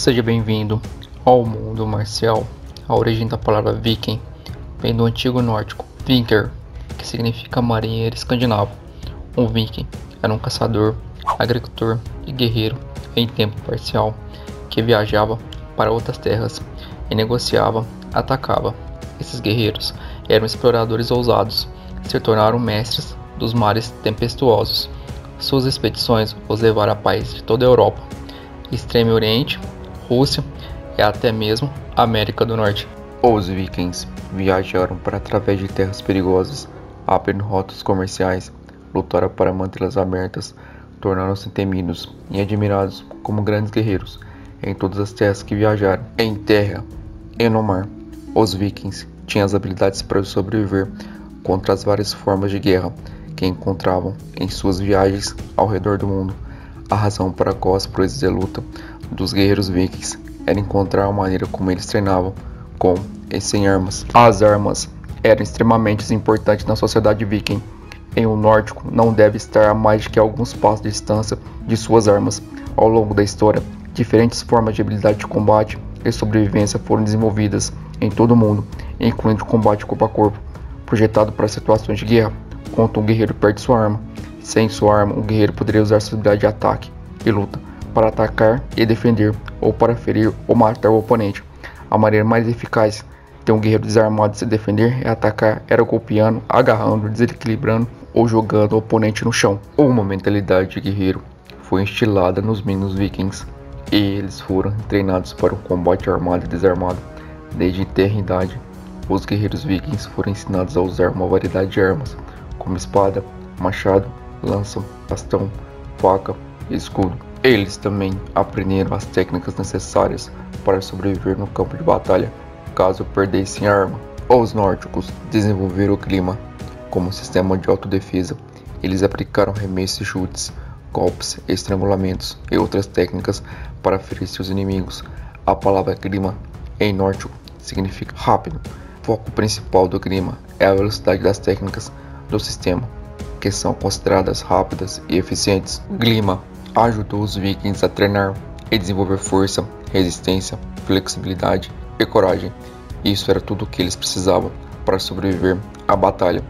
Seja bem-vindo ao mundo marcial. A origem da palavra viking vem do antigo nórdico "vikingr", que significa marinheiro escandinavo. Um viking era um caçador, agricultor e guerreiro em tempo parcial que viajava para outras terras e negociava, atacava. Esses guerreiros eram exploradores ousados, se tornaram mestres dos mares tempestuosos. Suas expedições os levaram a países de toda a Europa, Extremo Oriente, Rússia e até mesmo América do Norte. Os vikings viajaram para através de terras perigosas, abrindo rotas comerciais, lutaram para mantê-las abertas, tornaram-se temidos e admirados como grandes guerreiros em todas as terras que viajaram, em terra e no mar. Os vikings tinham as habilidades para sobreviver contra as várias formas de guerra que encontravam em suas viagens ao redor do mundo. A razão para a qual as proezas de luta dos guerreiros vikings era encontrar a maneira como eles treinavam, com e sem armas. As armas eram extremamente importantes na sociedade viking. Em um nórdico não deve estar a mais de que alguns passos de distância de suas armas. Ao longo da história, diferentes formas de habilidade de combate e sobrevivência foram desenvolvidas em todo o mundo, incluindo o combate corpo a corpo, projetado para situações de guerra, quando um guerreiro perde sua arma. Sem sua arma, o guerreiro poderia usar sua habilidade de ataque e luta para atacar e defender, ou para ferir ou matar o oponente. A maneira mais eficaz de um guerreiro desarmado de se defender e atacar era golpeando, agarrando, desequilibrando ou jogando o oponente no chão. Uma mentalidade de guerreiro foi instilada nos meninos vikings, e eles foram treinados para o combate armado e desarmado. Desde a eternidade, os guerreiros vikings foram ensinados a usar uma variedade de armas, como espada, machado, lança, bastão, faca e escudo. Eles também aprenderam as técnicas necessárias para sobreviver no campo de batalha, caso perdessem a arma. Os nórdicos desenvolveram o clima como sistema de autodefesa. Eles aplicaram arremessos e chutes, golpes, estrangulamentos e outras técnicas para ferir seus inimigos. A palavra clima em nórdico significa rápido. O foco principal do clima é a velocidade das técnicas do sistema, que são consideradas rápidas e eficientes. Glima ajudou os vikings a treinar e desenvolver força, resistência, flexibilidade e coragem. Isso era tudo o que eles precisavam para sobreviver à batalha.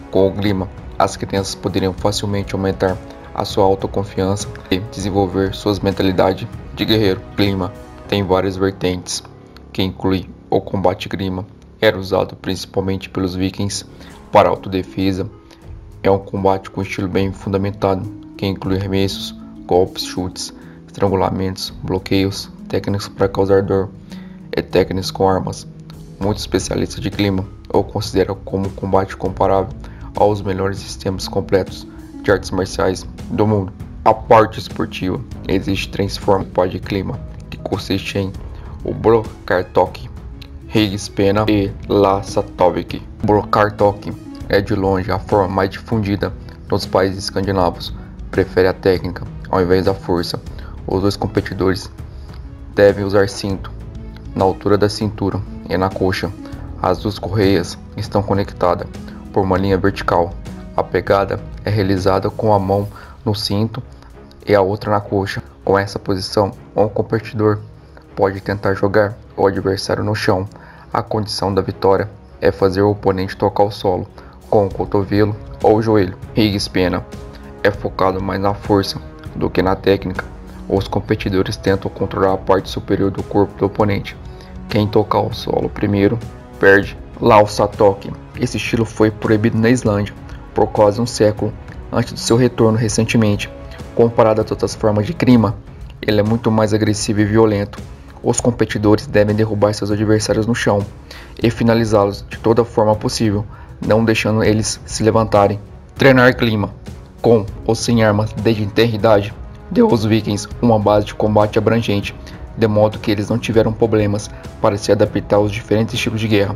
Com o Glima, as crianças poderiam facilmente aumentar a sua autoconfiança e desenvolver suas mentalidades de guerreiro. Glima tem várias vertentes, que inclui o combate Glima. Era usado principalmente pelos vikings para autodefesa. É um combate com estilo bem fundamentado, que inclui arremessos, golpes, chutes, estrangulamentos, bloqueios, técnicas para causar dor e técnicas com armas. Muitos especialistas de clima o consideram como um combate comparável aos melhores sistemas completos de artes marciais do mundo. A parte esportiva existe três formas de clima, que consiste em o Brokartok, Higspena e Lasatovik. Brokartok é de longe a forma mais difundida nos países escandinavos. Prefere a técnica ao invés da força. Os dois competidores devem usar cinto na altura da cintura e na coxa. As duas correias estão conectadas por uma linha vertical. A pegada é realizada com a mão no cinto e a outra na coxa. Com essa posição, um competidor pode tentar jogar o adversário no chão. A condição da vitória é fazer o oponente tocar o solo com o cotovelo ou o joelho. Higspena é focado mais na força do que na técnica. Os competidores tentam controlar a parte superior do corpo do oponente. Quem tocar o solo primeiro perde. Lasatovik. Esse estilo foi proibido na Islândia por quase um século antes do seu retorno recentemente. Comparado a todas as formas de clima, ele é muito mais agressivo e violento. Os competidores devem derrubar seus adversários no chão e finalizá-los de toda forma possível, não deixando eles se levantarem. Treinar clima, com ou sem armas desde a eternidade, deu aos vikings uma base de combate abrangente, de modo que eles não tiveram problemas para se adaptar aos diferentes estilos de guerra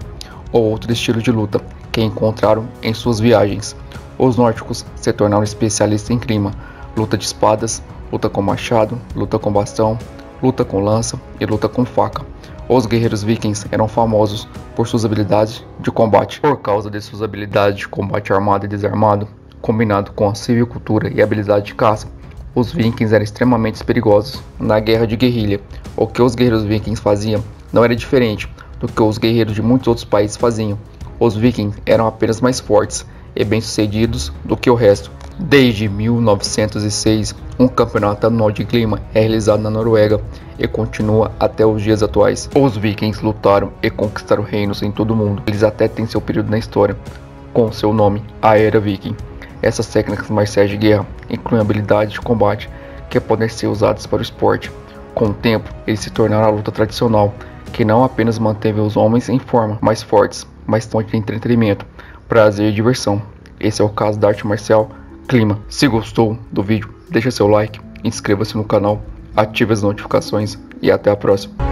ou outros estilos de luta que encontraram em suas viagens. Os nórdicos se tornaram especialistas em clima, luta de espadas, luta com machado, luta com bastão, luta com lança e luta com faca. Os guerreiros vikings eram famosos por suas habilidades de combate. Por causa de suas habilidades de combate armado e desarmado, combinado com a silvicultura e a habilidade de caça, Os vikings eram extremamente perigosos na guerra de guerrilha. O que os guerreiros vikings faziam não era diferente do que os guerreiros de muitos outros países faziam. Os vikings eram apenas mais fortes e bem-sucedidos do que o resto. Desde 1906, um campeonato anual de clima é realizado na Noruega e continua até os dias atuais. Os vikings lutaram e conquistaram reinos em todo o mundo. Eles até têm seu período na história, com seu nome, a Era Viking. Essas técnicas marciais de guerra incluem habilidades de combate que podem ser usadas para o esporte. Com o tempo, eles se tornaram a luta tradicional, que não apenas manteve os homens em forma mais fortes, mas fonte de entretenimento, prazer e diversão. Esse é o caso da arte marcial Clima. Se gostou do vídeo, deixa seu like, inscreva-se no canal, ative as notificações e até a próxima.